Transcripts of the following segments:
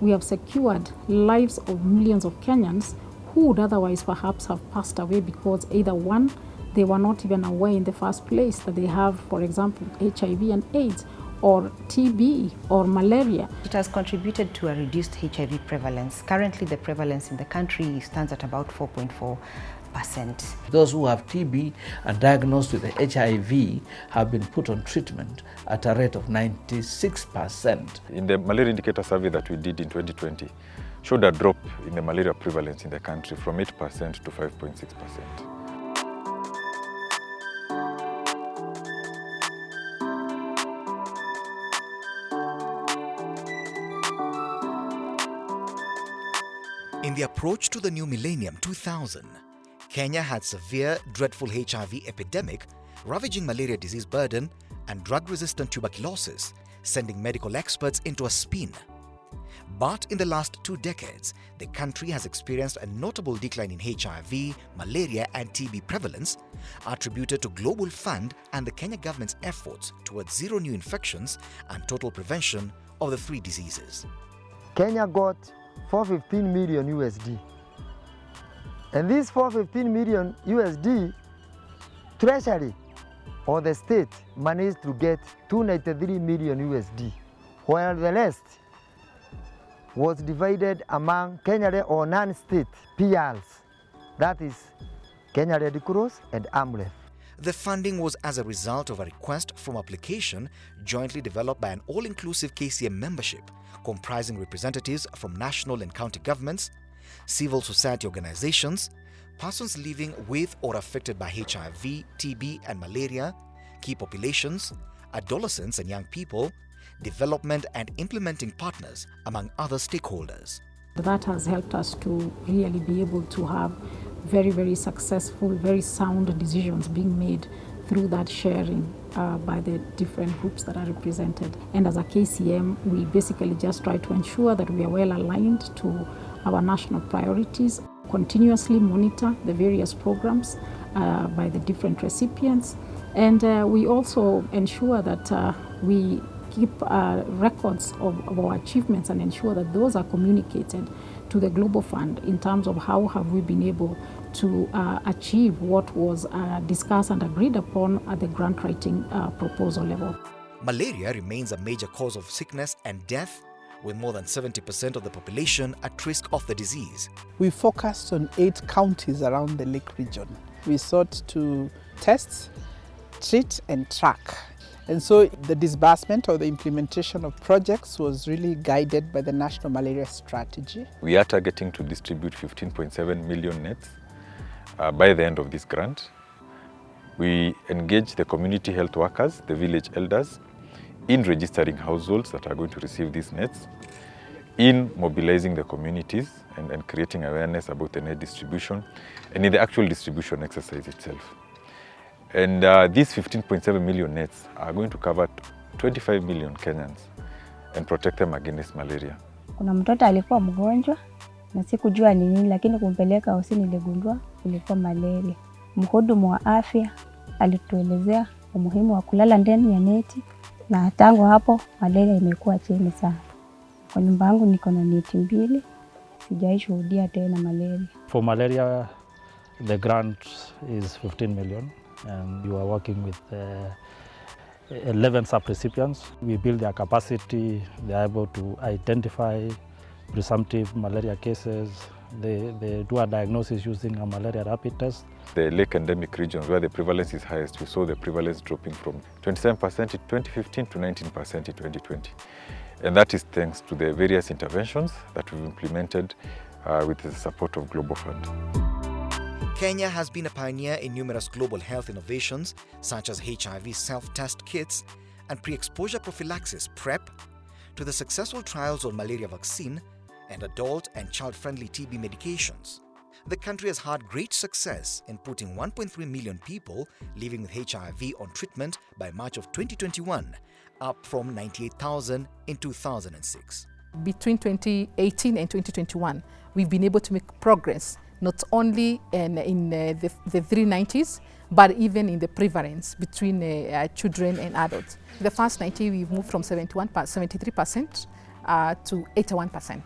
we have secured lives of millions of Kenyans who would otherwise perhaps have passed away because either one, they were not even aware in the first place that they have, for example, HIV and AIDS, or TB or malaria. It has contributed to a reduced HIV prevalence. Currently, the prevalence in the country stands at about 4.4%. Those who have TB and diagnosed with HIV have been put on treatment at a rate of 96%. In the malaria indicator survey that we did in 2020, showed a drop in the malaria prevalence in the country from 8% to 5.6%. In the approach to the new millennium 2000, Kenya had severe, dreadful HIV epidemic, ravaging malaria disease burden and drug-resistant tuberculosis, sending medical experts into a spin. But in the last 2 decades, the country has experienced a notable decline in HIV, malaria and TB prevalence, attributed to Global Fund and the Kenya government's efforts towards zero new infections and total prevention of the 3 diseases. Kenya got 415 million USD. And this 415 million USD, Treasury or the state managed to get 293 million USD, while the rest was divided among Kenya or non-state PRs, that is Kenya Red Cross and AMREF. The funding was as a result of a request from application jointly developed by an all-inclusive KCM membership comprising representatives from national and county governments, civil society organizations, persons living with or affected by HIV, TB and malaria, key populations, adolescents and young people, development and implementing partners, among other stakeholders. That has helped us to really be able to have very, very successful, very sound decisions being made through that sharing by the different groups that are represented. And as a KCM, we basically just try to ensure that we are well aligned to our national priorities, continuously monitor the various programs by the different recipients, and we also ensure that we keep records of our achievements and ensure that those are communicated to the Global Fund in terms of how have we been able to achieve what was discussed and agreed upon at the grant writing proposal level. Malaria remains a major cause of sickness and death, with more than 70% of the population at risk of the disease. We focused on 8 counties around the Lake region. We sought to test, treat and track. And so the disbursement or the implementation of projects was really guided by the National Malaria Strategy. We are targeting to distribute 15.7 million nets by the end of this grant. We engage the community health workers, the village elders, in registering households that are going to receive these nets, in mobilizing the communities and creating awareness about the net distribution, and in the actual distribution exercise itself. And these 15.7 million nets are going to cover 25 million Kenyans and protect them against malaria. Kuna mtoto alikuwa mgonjwa na sikujua ni nini, lakini kumpeleka hospitali niligundua ilikuwa malaria. Mhudumu wa afya alituelezea umuhimu wa kulala ndani ya neti, na tangu hapo malaria imekuwa chini sana. Kwa nyumba yangu niko na neti 2, sijaishuhudia tena malaria. For malaria, the grant is 15 million. And you are working with 11 sub-recipients. We build their capacity, they are able to identify presumptive malaria cases. They do a diagnosis using a malaria rapid test. The lake endemic regions where the prevalence is highest, we saw the prevalence dropping from 27% in 2015 to 19% in 2020. And that is thanks to the various interventions that we've implemented with the support of Global Fund. Kenya has been a pioneer in numerous global health innovations such as HIV self-test kits and pre-exposure prophylaxis PrEP, to the successful trials on malaria vaccine and adult and child-friendly TB medications. The country has had great success in putting 1.3 million people living with HIV on treatment by March of 2021, up from 98,000 in 2006. Between 2018 and 2021, we've been able to make progress not only in the 390s, but even in the prevalence between children and adults. The first 90, we've moved from 73% to 81%.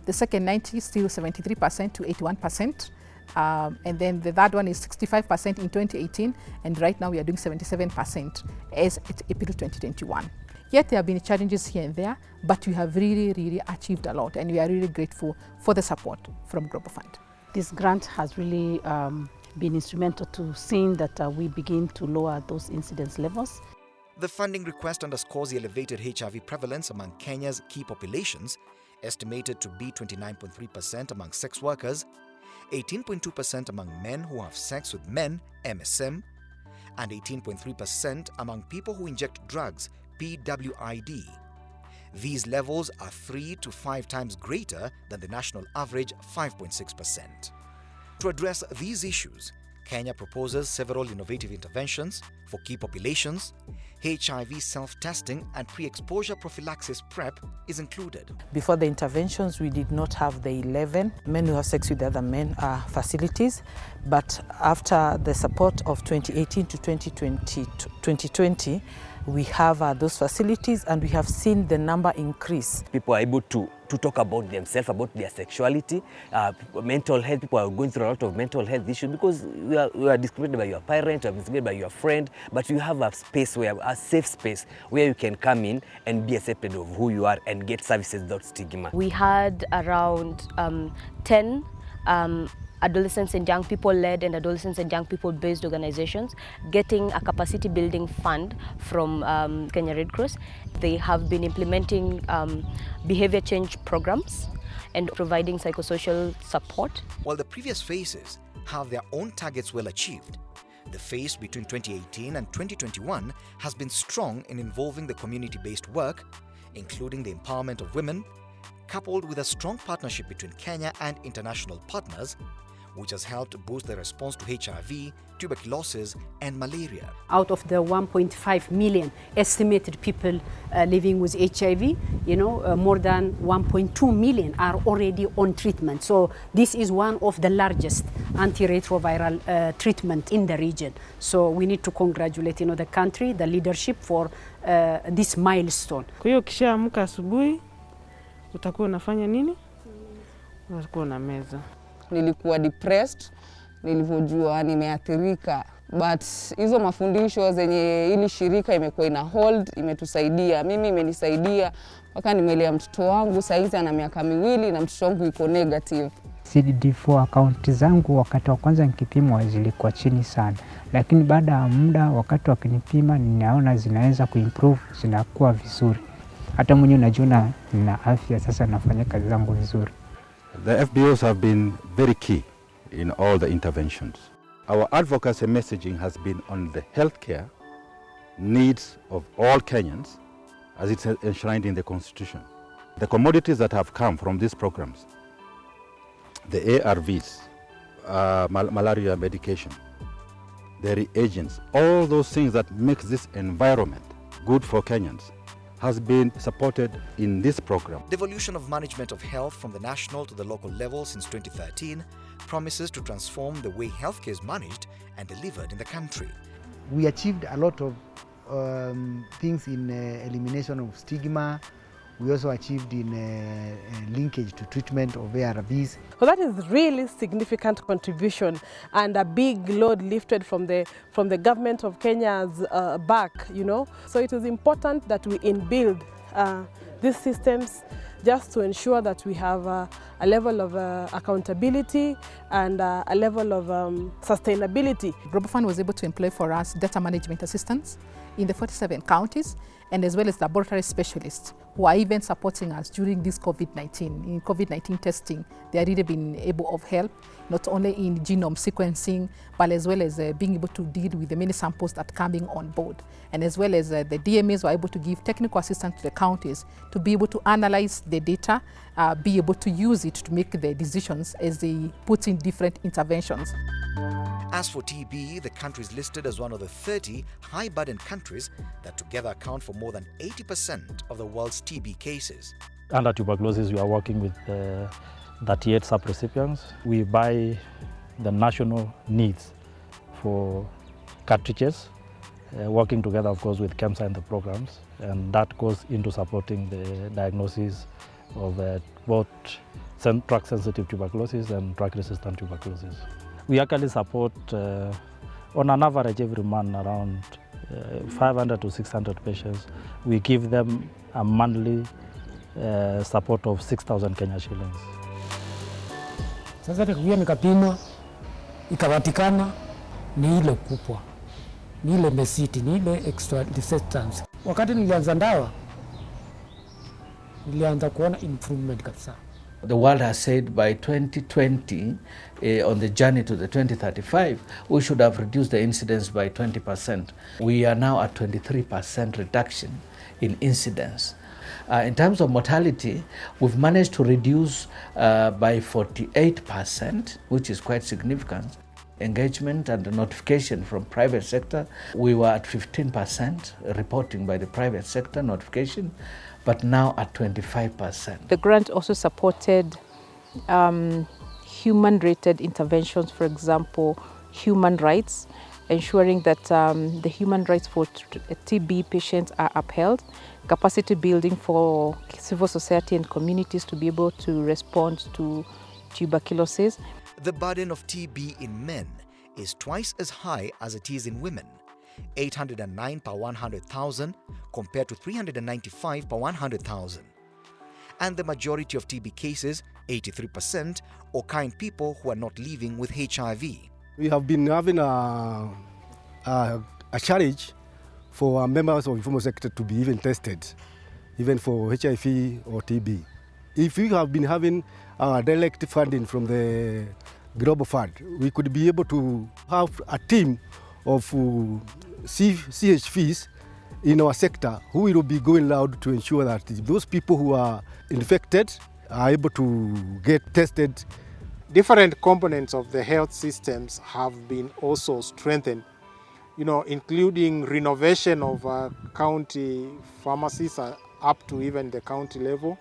The second 90 still 73% to 81%. And then the third one is 65% in 2018, and right now we are doing 77% as at April 2021. Yet there have been challenges here and there, but we have really achieved a lot, and we are really grateful for the support from Global Fund. This grant has really been instrumental to seeing that we begin to lower those incidence levels. The funding request underscores the elevated HIV prevalence among Kenya's key populations, estimated to be 29.3% among sex workers, 18.2% among men who have sex with men, MSM, and 18.3% among people who inject drugs, PWID. These levels are 3 to 5 times greater than the national average, 5.6%. To address these issues, Kenya proposes several innovative interventions for key populations. HIV self-testing and pre-exposure prophylaxis PrEP is included. Before the interventions, we did not have the 11 men who have sex with other men facilities, but after the support of 2018 to 2020, we have those facilities, and we have seen the number increase. People are able to talk about themselves, about their sexuality, mental health. People are going through a lot of mental health issues because we are discriminated by your parent, you are discriminated by your friend, but you have a space where, a safe space where you can come in and be accepted of who you are and get services without stigma. We had around 10 adolescents and young people led and adolescents and young people based organizations getting a capacity building fund from Kenya Red Cross. They have been implementing behavior change programs and providing psychosocial support. While the previous phases have their own targets well achieved, the phase between 2018 and 2021 has been strong in involving the community-based work, including the empowerment of women, coupled with a strong partnership between Kenya and international partners, which has helped boost the response to HIV, tuberculosis, and malaria. Out of the 1.5 million estimated people living with HIV, more than 1.2 million are already on treatment. So this is one of the largest antiretroviral treatment in the region. So we need to congratulate the country, the leadership for this milestone. Kwa hiyo ukishaamka asubuhi utakuwa unafanya nini? Utakuwa na meza. Nilikuwa depressed, nilivyojua nimeathirika, but hizo mafundisho zenye ili shirika imekuwa ina hold imetusaidia. Mimi imenisaidia mpaka nimelea mtoto wangu, saizi ana miaka 2 na mtoto wangu yuko negative. CD4 account zangu wakati wa kwanza nikipimwa zilikuwa chini sana, lakini baada ya muda wakati wakinipima ninaona zinaweza kuimprove, zinakuwa vizuri. Hata mwenyewe najiona nina afya sasa, nafanya kazi zangu vizuri. The FBOs have been very key in all the interventions. Our advocacy messaging has been on the healthcare needs of all Kenyans as it's enshrined in the Constitution. The commodities that have come from these programs, the ARVs, malaria medication, the reagents, all those things that makes this environment good for Kenyans, has been supported in this program. Devolution of management of health from the national to the local level since 2013 promises to transform the way healthcare is managed and delivered in the country. We achieved a lot of things in elimination of stigma. We also achieved in linkage to treatment of ARVs. So that is really significant contribution and a big load lifted from the government of Kenya's back, So it is important that we inbuild these systems just to ensure that we have a level of accountability and a level of sustainability. Global Fund was able to employ for us data management assistants in the 47 counties, and as well as laboratory specialists who are even supporting us during this COVID-19. In COVID-19 testing, they have really been able of help, not only in genome sequencing, but as well as being able to deal with the many samples that are coming on board. And as well as the DMAs were able to give technical assistance to the counties to be able to analyze the data, be able to use it to make the decisions as they put in different interventions. As for TB, the country is listed as one of the 30 high-burden countries that together account for more than 80% of the world's TB cases. Under tuberculosis, we are working with 38 sub-recipients. We buy the national needs for cartridges, working together, of course, with KCM and the programs, and that goes into supporting the diagnosis of both drug-sensitive tuberculosis and drug-resistant tuberculosis. We actually support, on an average every month, around 500 to 600 patients. We give them a monthly support of 6,000 Kenya shillings. Sasa nikakuja nikapimwa, ikapatikana ni ile kupwa, ni ile mesiti, ni ile extra resistance. Wakati nilianza ndawa, nilianza kuona improvement kabisa. The world has said by 2020, on the journey to the 2035, we should have reduced the incidence by 20%. We are now at 23% reduction in incidence. In terms of mortality, we've managed to reduce by 48%, which is quite significant. Engagement and the notification from private sector, we were at 15% reporting by the private sector notification, but now at 25%. The grant also supported human-rated interventions, for example, human rights, ensuring that the human rights for TB patients are upheld, capacity building for civil society and communities to be able to respond to tuberculosis. The burden of TB in men is twice as high as it is in women, 809 per 100,000 compared to 395 per 100,000. And the majority of TB cases, 83%, occur in people who are not living with HIV. We have been having a challenge for members of the informal sector to be even tested, even for HIV or TB. If we have been having direct funding from the Global Fund, we could be able to have a team of CHVs in our sector who will be going out to ensure that those people who are infected are able to get tested. Different components of the health systems have been also strengthened, including renovation of county pharmacies up to even the county level,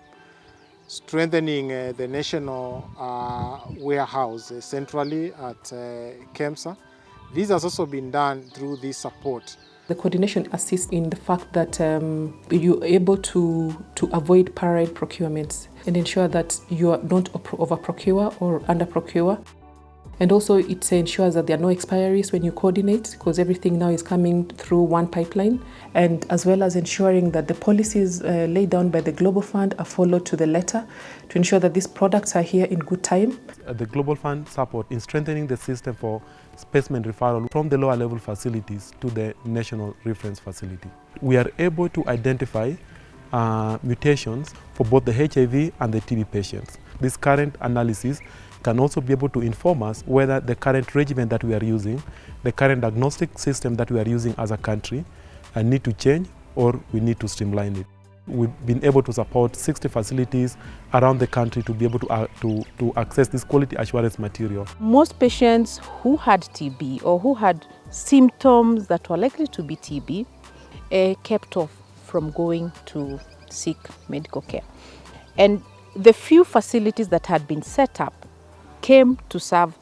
strengthening the national warehouse centrally at KCM. This has also been done through this support. The coordination assists in the fact that you're able to avoid parallel procurements and ensure that you don't over-procure or under-procure. And also it ensures that there are no expiries when you coordinate, because everything now is coming through one pipeline, and as well as ensuring that the policies laid down by the Global Fund are followed to the letter to ensure that these products are here in good time. The Global Fund support in strengthening the system for specimen referral from the lower level facilities to the national reference facility. We are able to identify mutations for both the HIV and the TB patients. This current analysis can also be able to inform us whether the current regimen that we are using, the current diagnostic system that we are using as a country, need to change or we need to streamline it. We've been able to support 60 facilities around the country to be able to access this quality assurance material. Most patients who had TB or who had symptoms that were likely to be TB kept off from going to seek medical care. And the few facilities that had been set up came to serve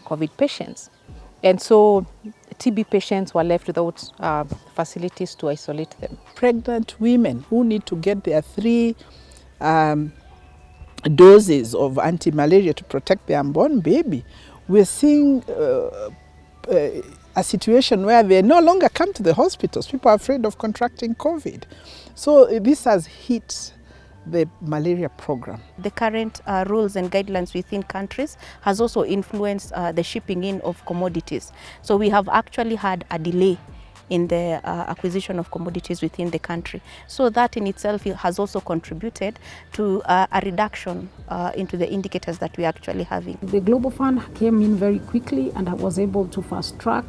COVID patients. And so TB patients were left without facilities to isolate them. Pregnant women who need to get their 3 doses of anti-malaria to protect their unborn baby, we're seeing a situation where they no longer come to the hospitals. People are afraid of contracting COVID. So this has hit the malaria program. The current rules and guidelines within countries has also influenced the shipping in of commodities. So we have actually had a delay in the acquisition of commodities within the country. So that in itself has also contributed to a reduction into the indicators that we're actually having. The Global Fund came in very quickly and was able to fast track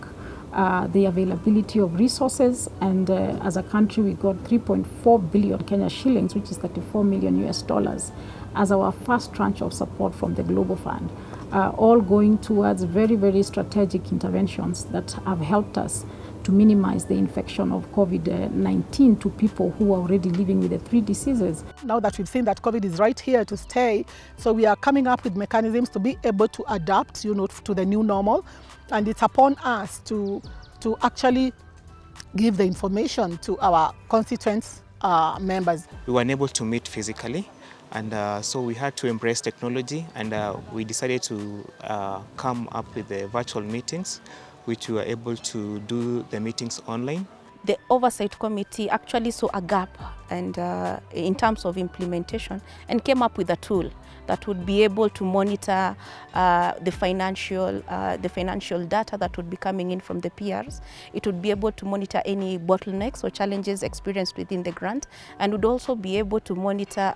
the availability of resources, and as a country we got 3.4 billion Kenya shillings, which is $34 million as our first tranche of support from the Global Fund, all going towards very, very strategic interventions that have helped us to minimize the infection of COVID-19 to people who are already living with the 3 diseases. Now that we've seen that COVID is right here to stay, so we are coming up with mechanisms to be able to adapt, to the new normal. And it's upon us to actually give the information to our constituents members. We were unable to meet physically, and so we had to embrace technology, and we decided to come up with the virtual meetings, which we were able to do the meetings online. The Oversight Committee actually saw a gap and in terms of implementation, and came up with a tool that would be able to monitor the financial data that would be coming in from the PRs. It would be able to monitor any bottlenecks or challenges experienced within the grant, and would also be able to monitor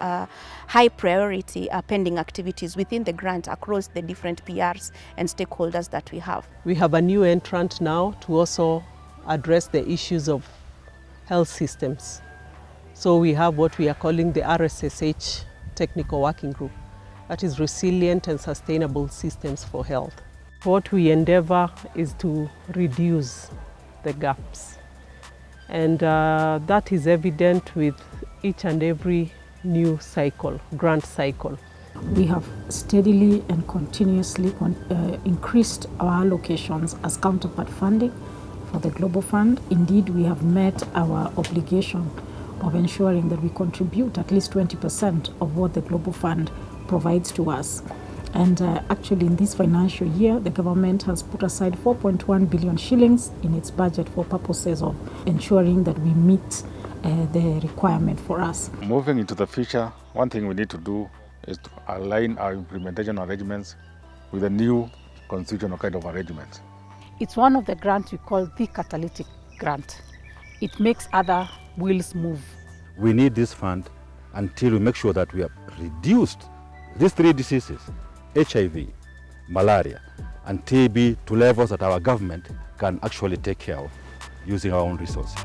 high priority pending activities within the grant across the different PRs and stakeholders that we have. We have a new entrant now to also address the issues of health systems. So we have what we are calling the RSSH Technical Working Group, that is Resilient and Sustainable Systems for Health. What we endeavor is to reduce the gaps, and that is evident with each and every new cycle, grant cycle. We have steadily and continuously increased our allocations as counterpart funding for the Global Fund. Indeed, we have met our obligation of ensuring that we contribute at least 20% of what the Global Fund provides to us. And actually in this financial year, the government has put aside 4.1 billion shillings in its budget for purposes of ensuring that we meet the requirement for us. Moving into the future, one thing we need to do is to align our implementation arrangements with the new constitutional kind of arrangements. It's one of the grants we call the catalytic grant. It makes other wheels move. We need this fund until we make sure that we have reduced these three diseases, HIV, malaria, and TB, to levels that our government can actually take care of using our own resources.